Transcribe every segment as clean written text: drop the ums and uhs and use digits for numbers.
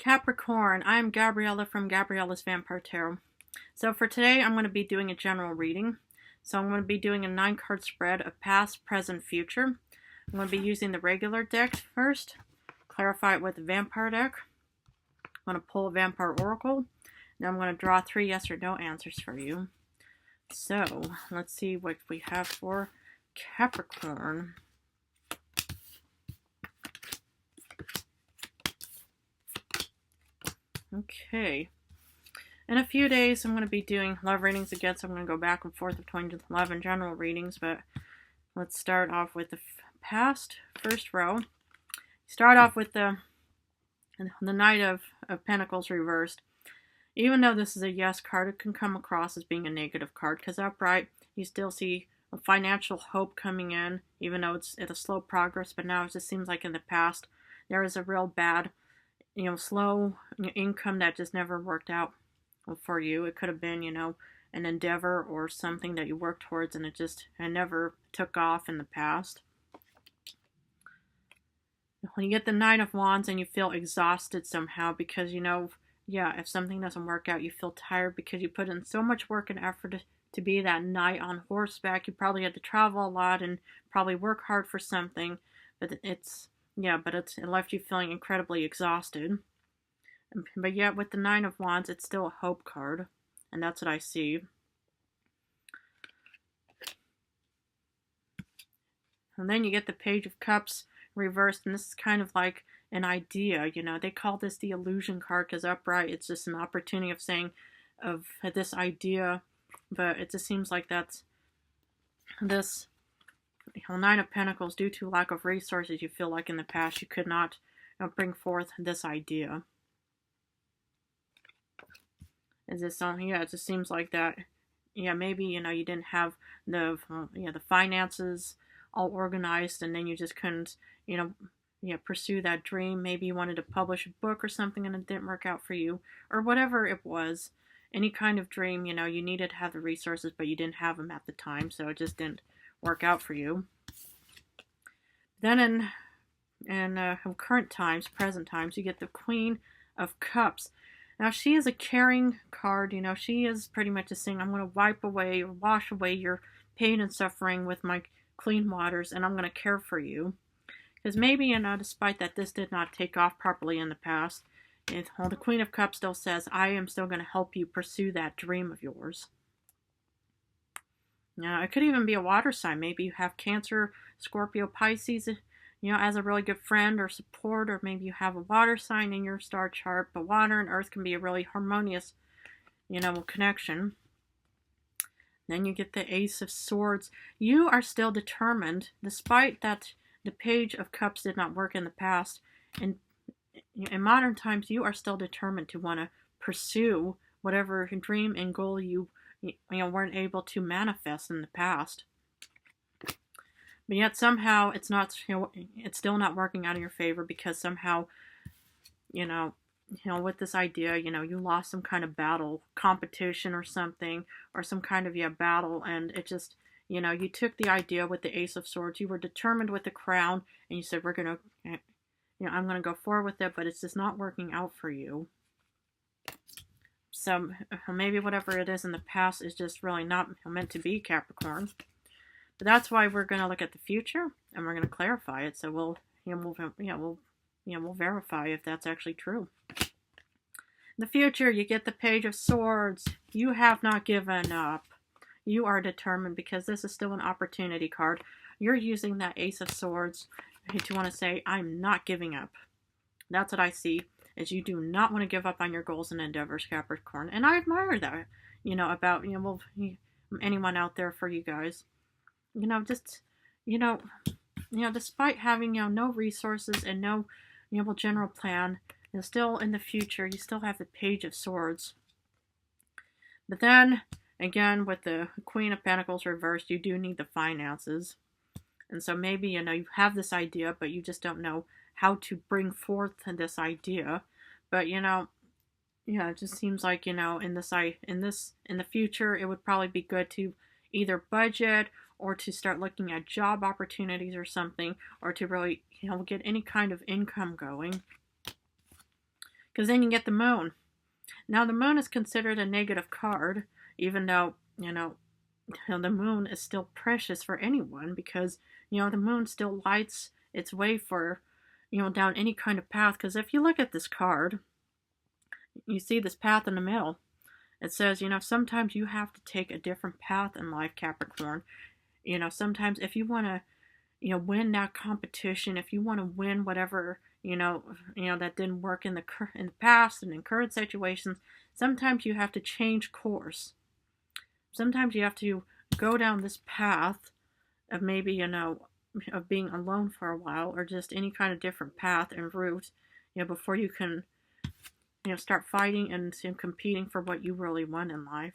Capricorn, I'm Gabriella from Gabriella's Vampire Tarot. So for today, I'm going to be doing a general reading. So I'm going to be doing a 9-card spread of past, present, future. I'm going to be using the regular deck first, clarify it with the vampire deck. I'm going to pull a vampire oracle. Then I'm going to draw 3 yes or no answers for you. So let's see what we have for Capricorn. Okay. In a few days, I'm going to be doing love readings again, so I'm going to go back and forth between love and general readings, but let's start off with the past first row. Start off with the Knight of Pentacles reversed. Even though this is a yes card, it can come across as being a negative card, because upright, you still see a financial hope coming in, even though it's at a slow progress, but now it just seems like in the past, there is a real bad slow income that just never worked out for you. It could have been, an endeavor or something that you worked towards and it never took off in the past. When you get the Nine of Wands and you feel exhausted somehow because, if something doesn't work out, you feel tired because you put in so much work and effort to be that knight on horseback. You probably had to travel a lot and probably work hard for something, but it left you feeling incredibly exhausted. But yet with the Nine of Wands, it's still a hope card. And that's what I see. And then you get the Page of Cups reversed. And this is kind of like an idea. They call this the illusion card because upright, it's just an opportunity of this idea. But it just seems like that's this Nine of Pentacles, due to lack of resources, you feel like in the past you could not bring forth this idea. Is this something? Yeah, it just seems like that. Yeah, maybe, you didn't have the finances all organized and then you just couldn't, pursue that dream. Maybe you wanted to publish a book or something and it didn't work out for you. Or whatever it was. Any kind of dream, you needed to have the resources, but you didn't have them at the time, so it just didn't work out for you. Then in current times, present times, you get the Queen of Cups. Now, she is a caring card. She is pretty much just saying, I'm going to wipe away or wash away your pain and suffering with my clean waters, and I'm going to care for you. Because maybe, despite that this did not take off properly in the past, the Queen of Cups still says, I am still going to help you pursue that dream of yours. Now, it could even be a water sign. Maybe you have Cancer, Scorpio, Pisces, as a really good friend or support, or maybe you have a water sign in your star chart, but water and earth can be a really harmonious, connection. Then you get the Ace of Swords. You are still determined, despite that the Page of Cups did not work in the past. In modern times, you are still determined to want to pursue whatever dream and goal you weren't able to manifest in the past. But yet somehow it's not, it's still not working out in your favor because somehow, with this idea, you lost some kind of battle, competition or something, or some kind of, battle, and it just, you took the idea with the Ace of Swords, you were determined with the crown, and you said, we're going to, I'm going to go forward with it, but it's just not working out for you. So maybe whatever it is in the past is just really not meant to be, Capricorn. But that's why we're going to look at the future and we're going to clarify it. So we'll verify if that's actually true. In the future, you get the Page of Swords. You have not given up. You are determined because this is still an opportunity card. You're using that Ace of Swords to want to say, I'm not giving up. That's what I see, is you do not want to give up on your goals and endeavors, Capricorn. And I admire that, about, anyone out there for you guys. Despite having, no resources and no, general plan, still in the future, you still have the Page of Swords. But then, again, with the Queen of Pentacles reversed, you do need the finances. And so maybe, you have this idea, but you just don't know how to bring forth this idea. But, it just seems like, in the future, it would probably be good to either budget or to start looking at job opportunities or something, or to really, get any kind of income going. Because then you get the moon. Now, the moon is considered a negative card, even though, the moon is still precious for anyone because, the moon still lights its way for, down any kind of path. Because if you look at this card, you see this path in the middle. It says, sometimes you have to take a different path in life, Capricorn. Sometimes if you want to, win that competition, if you want to win whatever, that didn't work in the past and in current situations, sometimes you have to change course. Sometimes you have to go down this path of maybe, of being alone for a while, or just any kind of different path and route, before you can, start fighting and competing for what you really want in life.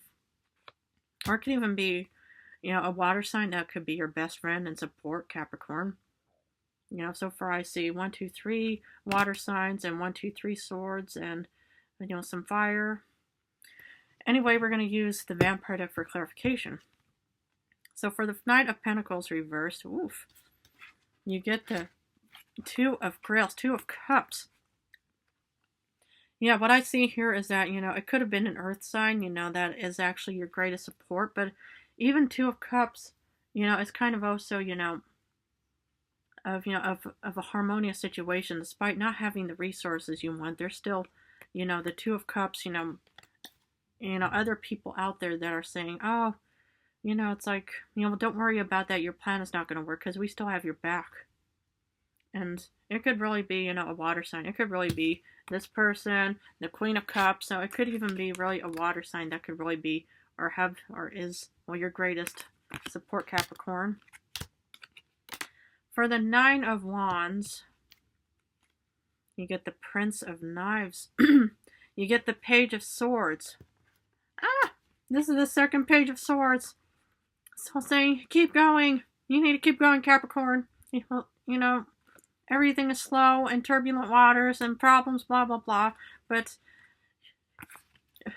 Or it could even be, a water sign that could be your best friend and support, Capricorn. So far I see 1, 2, 3 water signs and 1, 2, 3 swords and, some fire. Anyway, we're going to use the vampire deck for clarification. So for the Knight of Pentacles reversed, you get the 2 of Grails, 2 of Cups. Yeah, what I see here is that, it could have been an earth sign, that is actually your greatest support, but even 2 of Cups, it's kind of also, of a harmonious situation. Despite not having the resources you want, there's still, the 2 of Cups, other people out there that are saying, oh, it's like, don't worry about that, your plan is not going to work because we still have your back. And it could really be, a water sign. It could really be this person, the Queen of Cups. So it could even be really a water sign that could really be, or is your greatest support, Capricorn. For the 9 of Wands, you get the Prince of Knives. You get the Page of Swords. This is the second Page of Swords. So saying, keep going. You need to keep going, Capricorn. Everything is slow and turbulent waters and problems, blah, blah, blah. But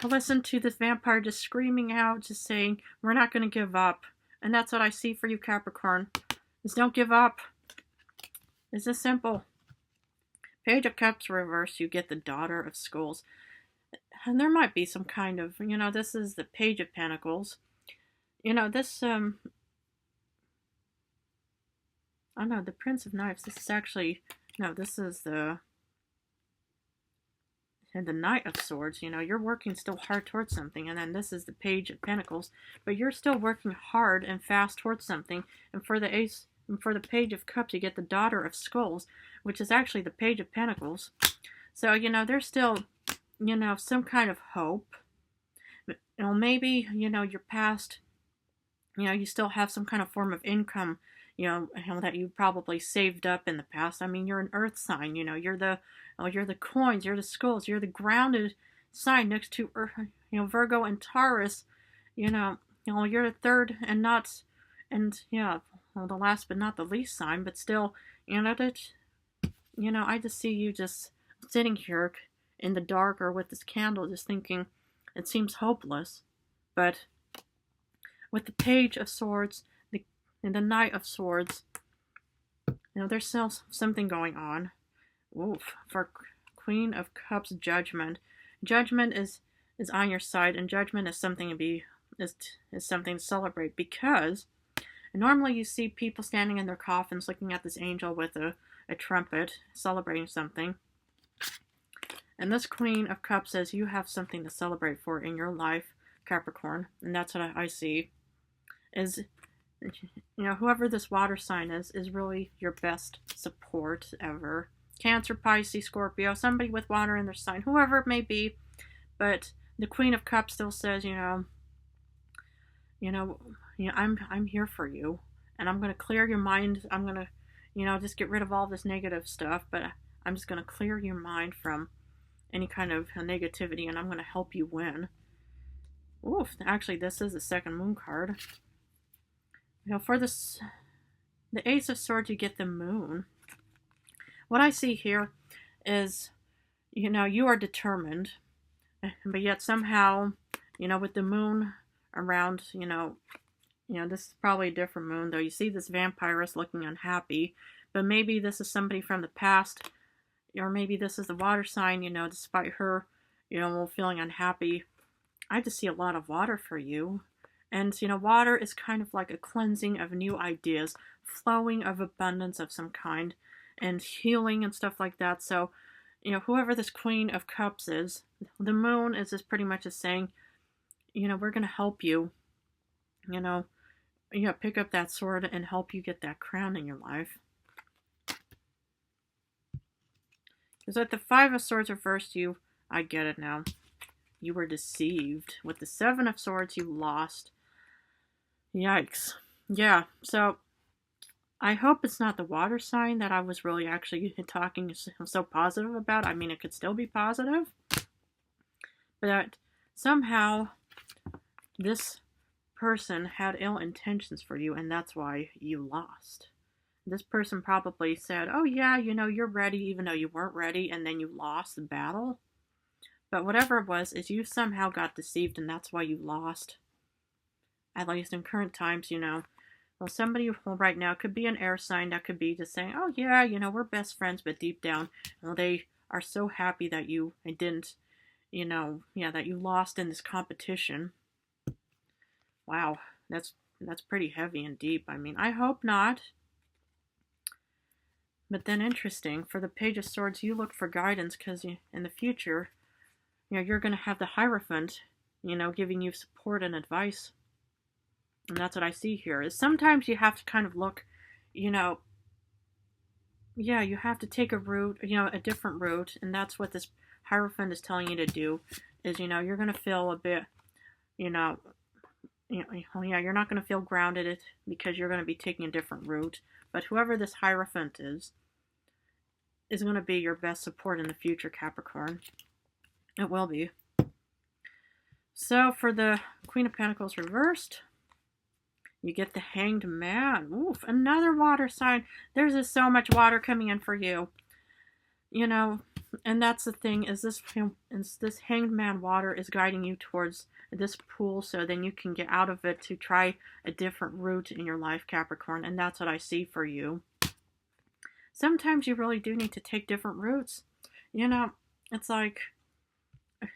listen to this vampire just screaming out, just saying, we're not going to give up. And that's what I see for you, Capricorn. Is don't give up. It's this simple. Page of Cups reversed, you get the Daughter of Skulls. And there might be some kind of, this is the Page of Pentacles. This, oh no, the Prince of Knives. This is actually, no, this is the Knight of Swords. You're working still hard towards something. And then this is the Page of Pentacles. But you're still working hard and fast towards something. And for the Ace, and for the Page of Cups, you get the Daughter of Skulls, which is actually the Page of Pentacles. So, there's still, some kind of hope. Maybe, your past, you still have some kind of form of income, that you probably saved up in the past. I mean, you're an earth sign, you're the coins, you're the skulls, you're the grounded sign next to Earth, Virgo and Taurus, you're the third and not, and the last but not the least sign, but still, I just see you just sitting here in the dark or with this candle just thinking it seems hopeless, but with the Page of Swords and the Knight of Swords, there's still something going on. For Queen of Cups, Judgment. Judgment is on your side, and Judgment is something is something to celebrate, because normally you see people standing in their coffins looking at this angel with a trumpet, celebrating something. And this Queen of Cups says you have something to celebrate for in your life, Capricorn. And that's what I see. Is, whoever this water sign is really your best support ever. Cancer, Pisces, Scorpio, somebody with water in their sign, whoever it may be. But the Queen of Cups still says, I'm here for you. And I'm going to clear your mind. I'm going to, just get rid of all this negative stuff. But I'm just going to clear your mind from any kind of negativity. And I'm going to help you win. Actually, this is the second moon card. For this, the Ace of Swords, you get the Moon. What I see here is, you are determined, but yet somehow, with the moon around, this is probably a different moon, though. You see this vampirist looking unhappy, but maybe this is somebody from the past, or maybe this is the water sign, despite her, feeling unhappy. I just see a lot of water for you. And, water is kind of like a cleansing of new ideas, flowing of abundance of some kind, and healing and stuff like that. So, whoever this Queen of Cups is, the moon is just pretty much just saying, we're going to help you, pick up that sword and help you get that crown in your life. Because with the Five of Swords reversed, I get it now. You were deceived. With the Seven of Swords, you lost. Yikes. Yeah, so I hope it's not the water sign that I was really actually talking so positive about. I mean, it could still be positive. But somehow, this person had ill intentions for you, and that's why you lost. This person probably said, oh yeah, you're ready, even though you weren't ready, and then you lost the battle. But whatever it was, is you somehow got deceived, and that's why you lost. At least in current times, Well, somebody right now could be an air sign that could be just saying, oh yeah, we're best friends, but deep down, they are so happy that you didn't, that you lost in this competition. Wow, that's pretty heavy and deep. I mean, I hope not. But then interesting, for the Page of Swords, you look for guidance because in the future, you're going to have the Hierophant, giving you support and advice. And that's what I see here, is sometimes you have to kind of look, you have to take a route, a different route, and that's what this Hierophant is telling you to do, is, you're going to feel a bit, you're not going to feel grounded because you're going to be taking a different route. But whoever this Hierophant is going to be your best support in the future, Capricorn. It will be. So for the Queen of Pentacles reversed, you get the Hanged Man. Oof, another water sign. There's just so much water coming in for you. And that's the thing, is this Hanged Man water is guiding you towards this pool so then you can get out of it to try a different route in your life, Capricorn. And that's what I see for you. Sometimes you really do need to take different routes. It's like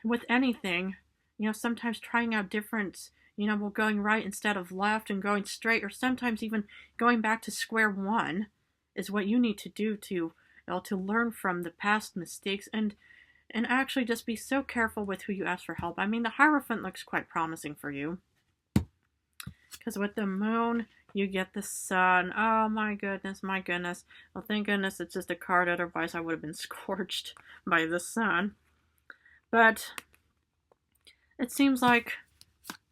with anything, sometimes trying out different, going right instead of left and going straight, or sometimes even going back to square one is what you need to do to learn from the past mistakes and actually just be so careful with who you ask for help. I mean, the Hierophant looks quite promising for you. Because with the moon, you get the sun. Oh my goodness, my goodness. Well, thank goodness it's just a card, otherwise I would have been scorched by the sun. But it seems like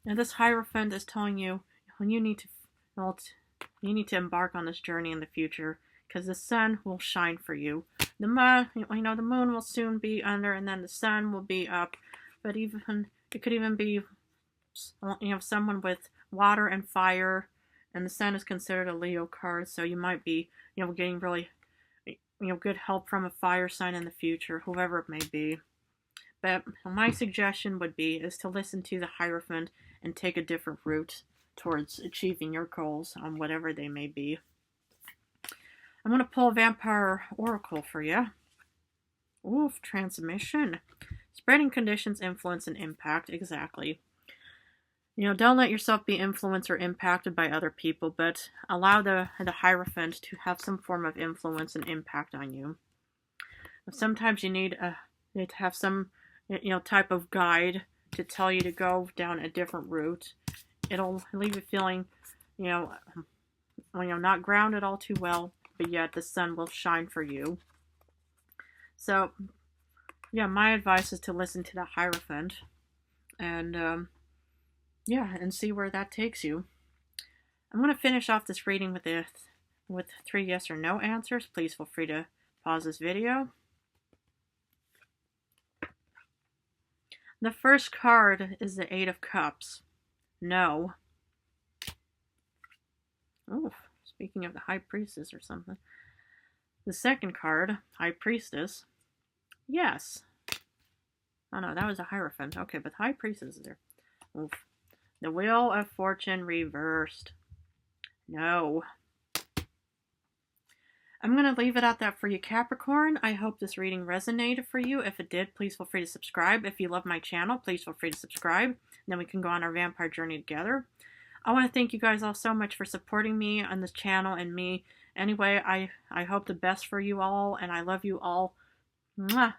this Hierophant is telling you when you need to embark on this journey in the future, because the sun will shine for you. The moon will soon be under, and then the sun will be up. But it could even be, someone with water and fire, and the sun is considered a Leo card, so you might be, getting really, good help from a fire sign in the future, whoever it may be. But my suggestion would be is to listen to the Hierophant and take a different route towards achieving your goals on whatever they may be. I'm going to pull a Vampire Oracle for you. Oof, transmission. Spreading conditions, influence, and impact. Exactly. Don't let yourself be influenced or impacted by other people, but allow the Hierophant to have some form of influence and impact on you. Sometimes you need to have some type of guide to tell you to go down a different route. It'll leave you feeling, not grounded all too well, but yet the sun will shine for you. So, my advice is to listen to the Hierophant and, and see where that takes you. I'm going to finish off this reading with 3 yes or no answers. Please feel free to pause this video. The first card is the Eight of Cups. No. Oh, speaking of the High Priestess or something. The second card, High Priestess. Yes. Oh no, that was a Hierophant. Okay, but High Priestess is there. Oof. The Wheel of Fortune reversed. No. I'm going to leave it at that for you, Capricorn. I hope this reading resonated for you. If it did, please feel free to subscribe. If you love my channel, please feel free to subscribe. Then we can go on our vampire journey together. I want to thank you guys all so much for supporting me on this channel and me. Anyway, I hope the best for you all, and I love you all. Mwah.